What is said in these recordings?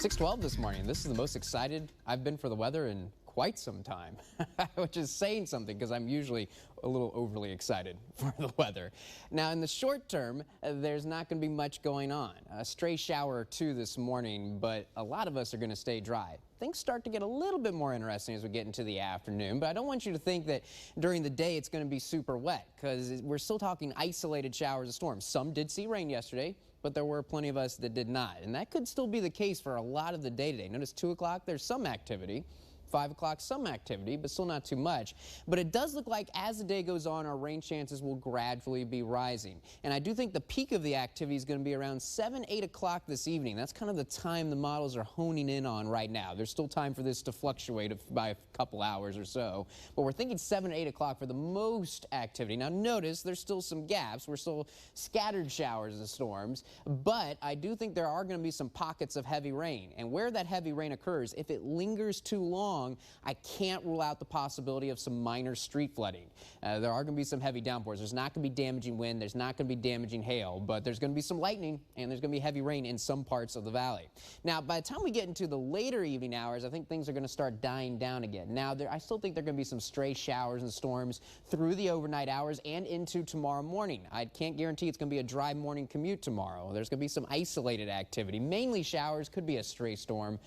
6:12 this morning. This is the most excited I've been for the weather in quite some time, which is saying something because I'm usually a little overly excited for the weather. Now, in the short term, there's not going to be much going on. A stray shower or two this morning, but a lot of us are going to stay dry. Things start to get a little bit more interesting as we get into the afternoon, but I don't want you to think that during the day it's going to be super wet because we're still talking isolated showers and storms. Some did see rain yesterday, but there were plenty of us that did not, and that could still be the case for a lot of the day today. Notice 2 o'clock, there's some activity. 5 o'clock, some activity, but still not too much. But it does look like as the day goes on, our rain chances will gradually be rising. And I do think the peak of the activity is going to be around 7, 8 o'clock this evening. That's kind of the time the models are honing in on right now. There's still time for this to fluctuate by a couple hours or so. But we're thinking 7, 8 o'clock for the most activity. Now notice there's still some gaps. We're still scattered showers and storms. But I do think there are going to be some pockets of heavy rain. And where that heavy rain occurs, if it lingers too long, I can't rule out the possibility of some minor street flooding. There are going to be some heavy downpours. There's not going to be damaging wind. There's not going to be damaging hail, but there's going to be some lightning and there's going to be heavy rain in some parts of the valley. Now, by the time we get into the later evening hours, I think things are going to start dying down again. Now, I still think there are going to be some stray showers and storms through the overnight hours and into tomorrow morning. I can't guarantee it's going to be a dry morning commute tomorrow. There's going to be some isolated activity, mainly showers, could be a stray storm.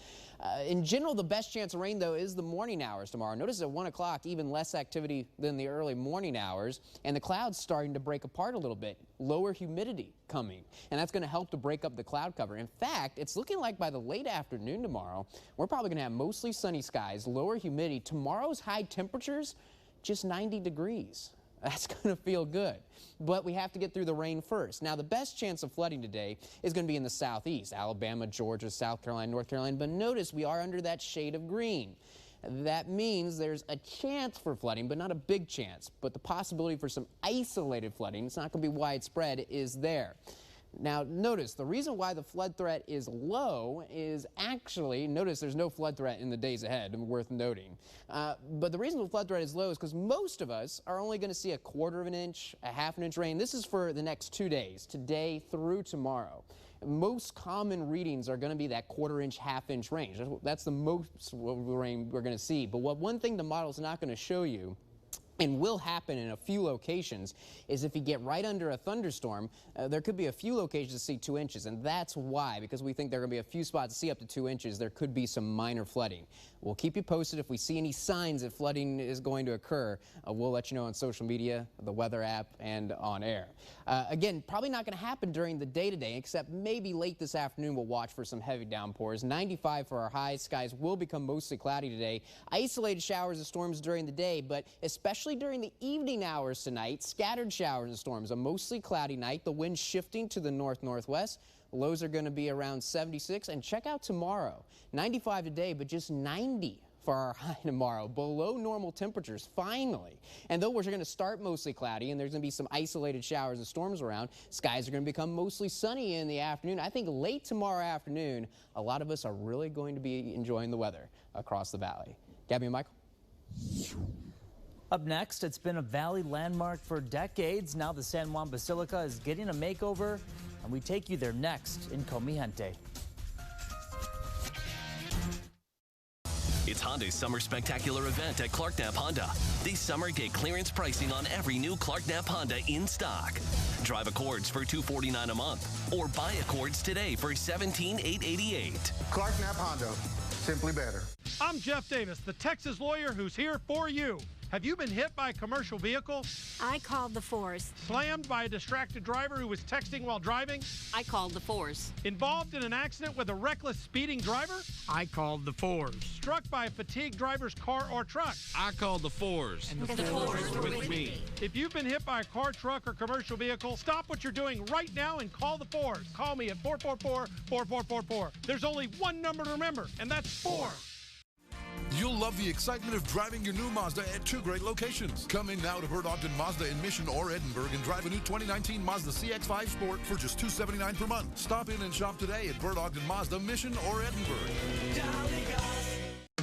In general, the best chance of rain, though, is the morning hours tomorrow. Notice at 1 o'clock, even less activity than the early morning hours, and the clouds starting to break apart a little bit. Lower humidity coming, and that's going to help to break up the cloud cover. In fact, it's looking like by the late afternoon tomorrow, we're probably going to have mostly sunny skies, lower humidity. Tomorrow's high temperatures, just 90 degrees. That's going to feel good. But we have to get through the rain first. Now, the best chance of flooding today is going to be in the southeast, Alabama, Georgia, South Carolina, North Carolina. But notice we are under that shade of green. That means there's a chance for flooding, but not a big chance. But the possibility for some isolated flooding, it's not going to be widespread, is there. Now, notice the reason why the flood threat is low is actually, notice there's no flood threat in the days ahead, worth noting. But the reason the flood threat is low is because most of us are only going to see 1/4 of an inch, 1/2 inch rain. This is for the next 2 days, today through tomorrow. Most common readings are going to be that 1/4 inch, 1/2 inch range. That's the most rain we're going to see. But one thing the model's not going to show you, and will happen in a few locations, is if you get right under a thunderstorm, there could be a few locations to see 2 inches, and that's why, because we think there are going to be a few spots to see up to 2 inches, there could be some minor flooding. We'll keep you posted if we see any signs that flooding is going to occur. We'll let you know on social media, the weather app, and on air. Again, probably not going to happen during the day today, except maybe late this afternoon we'll watch for some heavy downpours. 95 for our highs. Skies will become mostly cloudy today. Isolated showers and storms during the day, but especially during the evening hours tonight, scattered showers and storms. A mostly cloudy night. The wind shifting to the north-northwest. Lows are going to be around 76. And check out tomorrow. 95 today, but just 90 for our high tomorrow. Below normal temperatures, finally. And though we're going to start mostly cloudy and there's going to be some isolated showers and storms around, skies are going to become mostly sunny in the afternoon. I think late tomorrow afternoon, a lot of us are really going to be enjoying the weather across the valley. Gabby and Michael. Up next, it's been a valley landmark for decades. Now the San Juan Basilica is getting a makeover, and we take you there next in Comihente. It's Hyundai's Summer Spectacular event at Clark Knapp Honda. This summer, get clearance pricing on every new Clark Knapp Honda in stock. Drive Accords for $249 a month, or buy Accords today for $17,888. Clark Knapp Honda, simply better. I'm Jeff Davis, the Texas lawyer who's here for you. Have you been hit by a commercial vehicle? I called the force. Slammed by a distracted driver who was texting while driving? I called the force. Involved in an accident with a reckless speeding driver? I called the force. Struck by a fatigued driver's car or truck? I called the force. And the force were with me. If you've been hit by a car, truck, or commercial vehicle, stop what you're doing right now and call the force. Call me at 444-4444. There's only one number to remember, and that's 4. You'll love the excitement of driving your new Mazda at 2 great locations. Come in now to Bert Ogden Mazda in Mission or Edinburgh and drive a new 2019 Mazda CX-5 Sport for just $279 per month. Stop in and shop today at Bert Ogden Mazda, Mission or Edinburgh.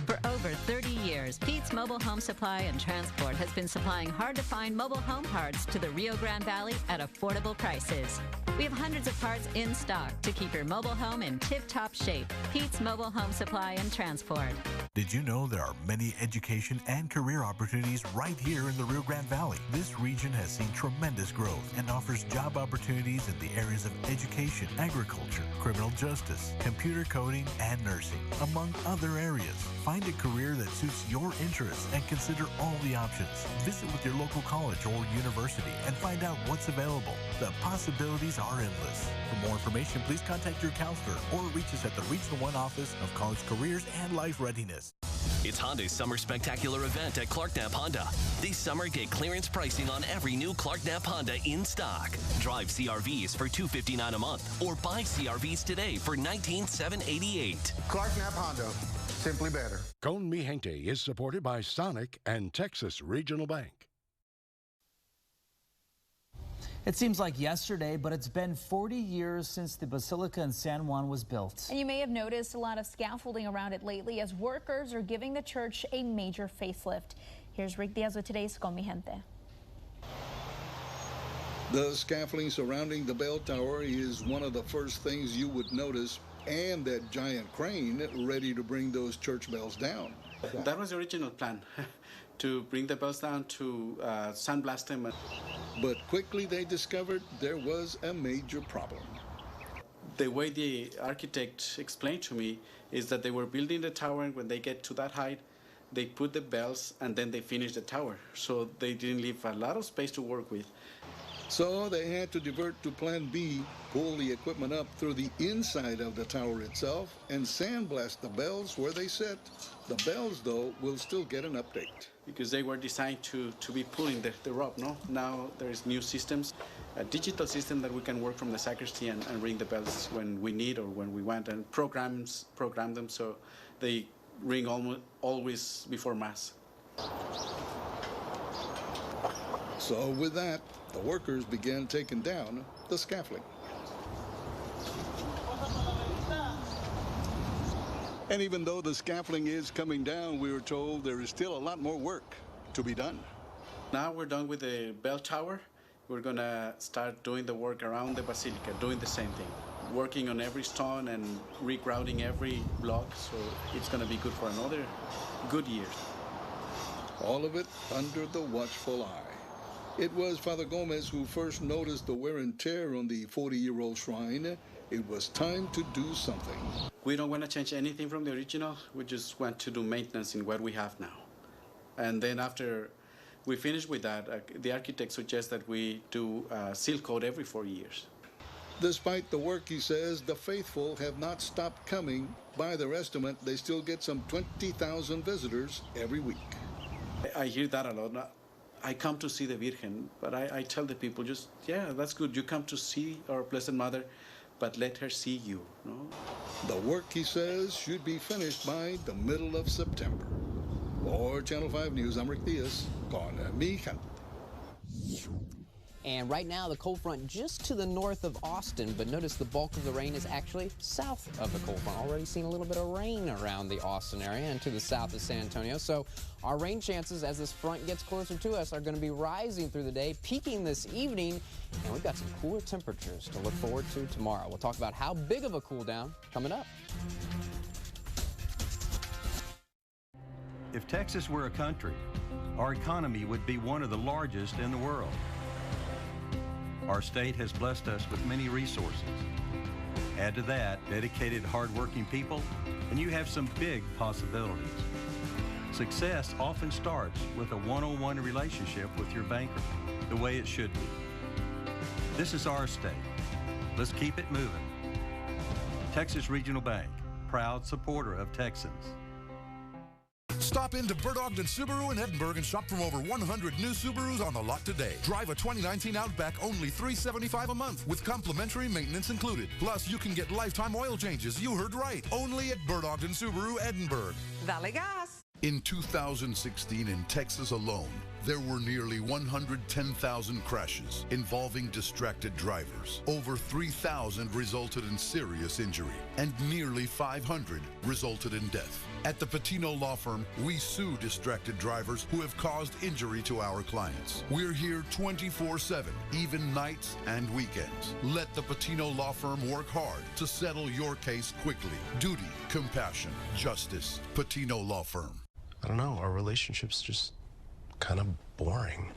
For over over 30 years, Pete's Mobile Home Supply and Transport has been supplying hard-to-find mobile home parts to the Rio Grande Valley at affordable prices. We have hundreds of parts in stock to keep your mobile home in tip-top shape. Pete's Mobile Home Supply and Transport. Did you know there are many education and career opportunities right here in the Rio Grande Valley? This region has seen tremendous growth and offers job opportunities in the areas of education, agriculture, criminal justice, computer coding, and nursing, among other areas. Find a career that suits your interests and consider all the options. Visit with your local college or university and find out what's available. The possibilities are endless. For more information, please contact your counselor or reach us at the Regional 1 Office of College Careers and Life Readiness. It's Honda's Summer Spectacular event at Clark Knapp Honda. This summer, get clearance pricing on every new Clark Knapp Honda in stock. Drive CRVs for $259 a month or buy CRVs today for $19,788. Clark Knapp Honda, simply better. Con Mi Gente is supported by Sonic and Texas Regional Bank. It seems like yesterday, but it's been 40 years since the Basilica in San Juan was built. And you may have noticed a lot of scaffolding around it lately as workers are giving the church a major facelift. Here's Rick Diaz with today's Con Mi Gente. The scaffolding surrounding the bell tower is one of the first things you would notice, and that giant crane ready to bring those church bells down. That was the original plan, to bring the bells down to sandblast them. But quickly they discovered there was a major problem. The way the architect explained to me is that they were building the tower, and when they get to that height, they put the bells and then they finish the tower. So they didn't leave a lot of space to work with. So they had to divert to Plan B, pull the equipment up through the inside of the tower itself, and sandblast the bells where they sit. The bells, though, will still get an update. Because they were designed to be pulling the rope, no? Now there's new systems, a digital system that we can work from the sacristy and ring the bells when we need or when we want, and program them so they ring always before Mass. So with that, the workers began taking down the scaffolding. And even though the scaffolding is coming down, we were told there is still a lot more work to be done. Now we're done with the bell tower. We're going to start doing the work around the basilica, doing the same thing, working on every stone and regrouting every block, so it's going to be good for another good year. All of it under the watchful eye. It was Father Gomez who first noticed the wear and tear on the 40-year-old shrine. It was time to do something. We don't want to change anything from the original. We just want to do maintenance in what we have now. And then after we finish with that, the architect suggests that we do seal coat every 4 years. Despite the work, he says, the faithful have not stopped coming. By their estimate, they still get some 20,000 visitors every week. I hear that a lot. I come to see the Virgen, but I tell the people just, yeah, that's good. You come to see our Blessed Mother, but let her see you. No? The work, he says, should be finished by the middle of September. For Channel 5 News, I'm Rick Diaz, Con Mi Gente. And right now, the cold front just to the north of Austin, but notice the bulk of the rain is actually south of the cold front. Already seen a little bit of rain around the Austin area and to the south of San Antonio. So our rain chances as this front gets closer to us are going to be rising through the day, peaking this evening, and we've got some cooler temperatures to look forward to tomorrow. We'll talk about how big of a cool down coming up. If Texas were a country, our economy would be one of the largest in the world. Our state has blessed us with many resources. Add to that dedicated, hardworking people, and you have some big possibilities. Success often starts with a one-on-one relationship with your banker, the way it should be. This is our state. Let's keep it moving. Texas Regional Bank, proud supporter of Texans. Stop into Bert Ogden Subaru in Edinburg and shop from over 100 new Subarus on the lot today. Drive a 2019 Outback only $375 a month with complimentary maintenance included. Plus, you can get lifetime oil changes. You heard right. Only at Bert Ogden Subaru, Edinburg. Dale gas. In 2016 in Texas alone, There were nearly 110,000 crashes involving distracted drivers. Over 3,000 resulted in serious injury, and nearly 500 resulted in death. At the Patino Law Firm, we sue distracted drivers who have caused injury to our clients. We're here 24/7, even nights and weekends. Let the Patino Law Firm work hard to settle your case quickly. Duty, compassion, justice. Patino Law Firm. I don't know, our relationship's just kind of boring.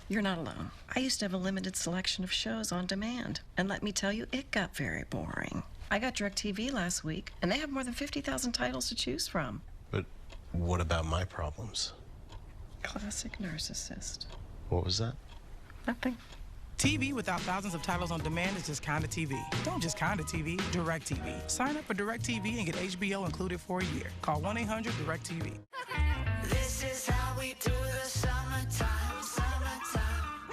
You're not alone. I used to have a limited selection of shows on demand, and let me tell you, it got very boring. I got DirecTV last week, and they have more than 50,000 titles to choose from. But what about my problems? Classic narcissist. What was that? Nothing. TV without thousands of titles on demand is just kinda TV. Don't just kinda TV, DirecTV. Sign up for DirecTV and get HBO included for a year. Call 1-800-DirecTV. This is how we do the summertime, summertime.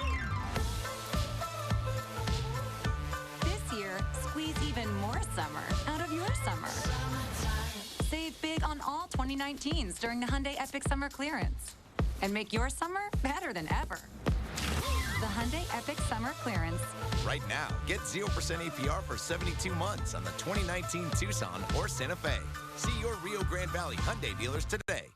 This year, squeeze even more summer out of your summer. Save big on all 2019s during the Hyundai Epic Summer Clearance. And make your summer better than ever. The Hyundai Epic Summer Clearance. Right now, get 0% APR for 72 months on the 2019 Tucson or Santa Fe. See your Rio Grande Valley Hyundai dealers today.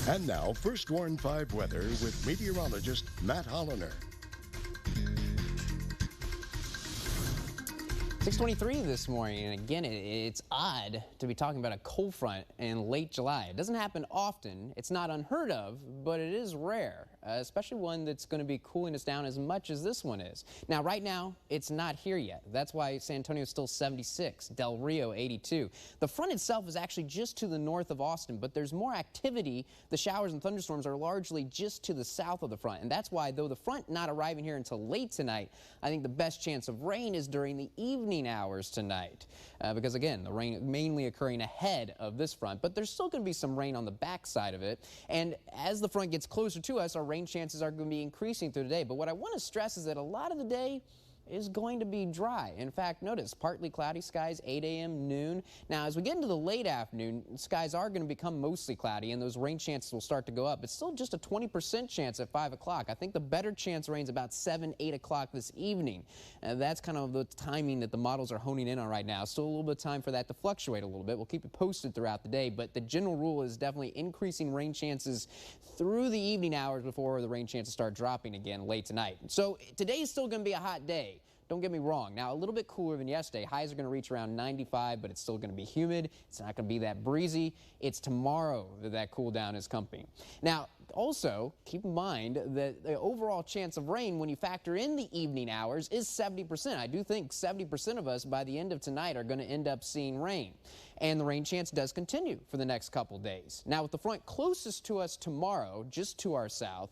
And now, First Warn 5 weather with meteorologist Matt Holliner. 6:23 this morning, and again, it's odd to be talking about a cold front in late July. It doesn't happen often. It's not unheard of, but it is rare, especially one that's going to be cooling us down as much as this one is. Now, right now, it's not here yet. That's why San Antonio is still 76, Del Rio 82. The front itself is actually just to the north of Austin, but there's more activity. The showers and thunderstorms are largely just to the south of the front, and that's why, though the front not arriving here until late tonight, I think the best chance of rain is during the evening hours tonight, because again, the rain mainly occurring ahead of this front, but there's still going to be some rain on the back side of it. And as the front gets closer to us, our rain chances are going to be increasing through the day. But what I want to stress is that a lot of the day is going to be dry. In fact, notice partly cloudy skies 8 a.m. noon. Now, as we get into the late afternoon, skies are going to become mostly cloudy and those rain chances will start to go up. It's still just a 20% chance at 5 o'clock. I think the better chance of rain's about 7, 8 o'clock this evening. That's kind of the timing that the models are honing in on right now. Still a little bit of time for that to fluctuate a little bit. We'll keep you posted throughout the day, but the general rule is definitely increasing rain chances through the evening hours before the rain chances start dropping again late tonight. So today is still going to be a hot day. Don't get me wrong. Now, a little bit cooler than yesterday. Highs are going to reach around 95, but it's still going to be humid. It's not going to be that breezy. It's tomorrow that cool down is coming. Now, also, keep in mind that the overall chance of rain when you factor in the evening hours is 70%. I do think 70% of us by the end of tonight are going to end up seeing rain. And the rain chance does continue for the next couple days. Now, with the front closest to us tomorrow, just to our south,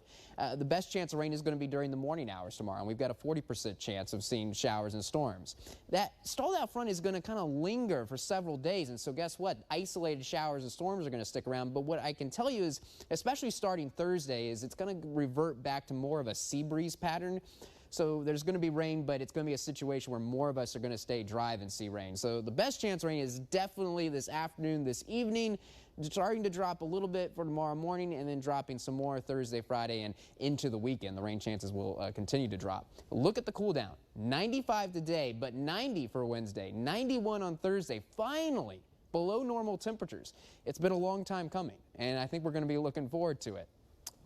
the best chance of rain is going to be during the morning hours tomorrow. And we've got a 40% chance of seeing showers and storms. That stalled out front is going to kind of linger for several days. And so guess what? Isolated showers and storms are going to stick around. But what I can tell you is, especially starting Thursday, is it's going to revert back to more of a sea breeze pattern. So there's going to be rain, but it's going to be a situation where more of us are going to stay dry than see rain. So the best chance of rain is definitely this afternoon, this evening, starting to drop a little bit for tomorrow morning and then dropping some more Thursday, Friday, and into the weekend. The rain chances will continue to drop. Look at the cool down. 95 today, but 90 for Wednesday, 91 on Thursday. Finally, below normal temperatures. It's been a long time coming, and I think we're going to be looking forward to it.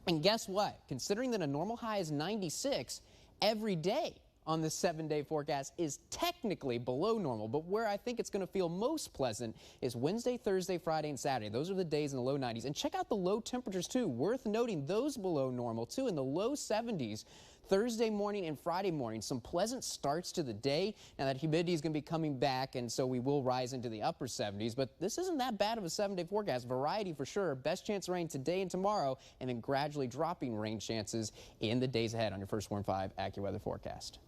And guess what? Considering that a normal high is 96, every day on the 7-day forecast is technically below normal, but where I think it's going to feel most pleasant is Wednesday, Thursday, Friday, and Saturday. Those are the days in the low 90s. And check out the low temperatures, too. Worth noting those below normal, too, in the low 70s. Thursday morning and Friday morning, some pleasant starts to the day. Now, that humidity is going to be coming back, and so we will rise into the upper 70s, but this isn't that bad of a 7-day forecast. Variety for sure. Best chance of rain today and tomorrow, and then gradually dropping rain chances in the days ahead on your First Warn 5 AccuWeather forecast.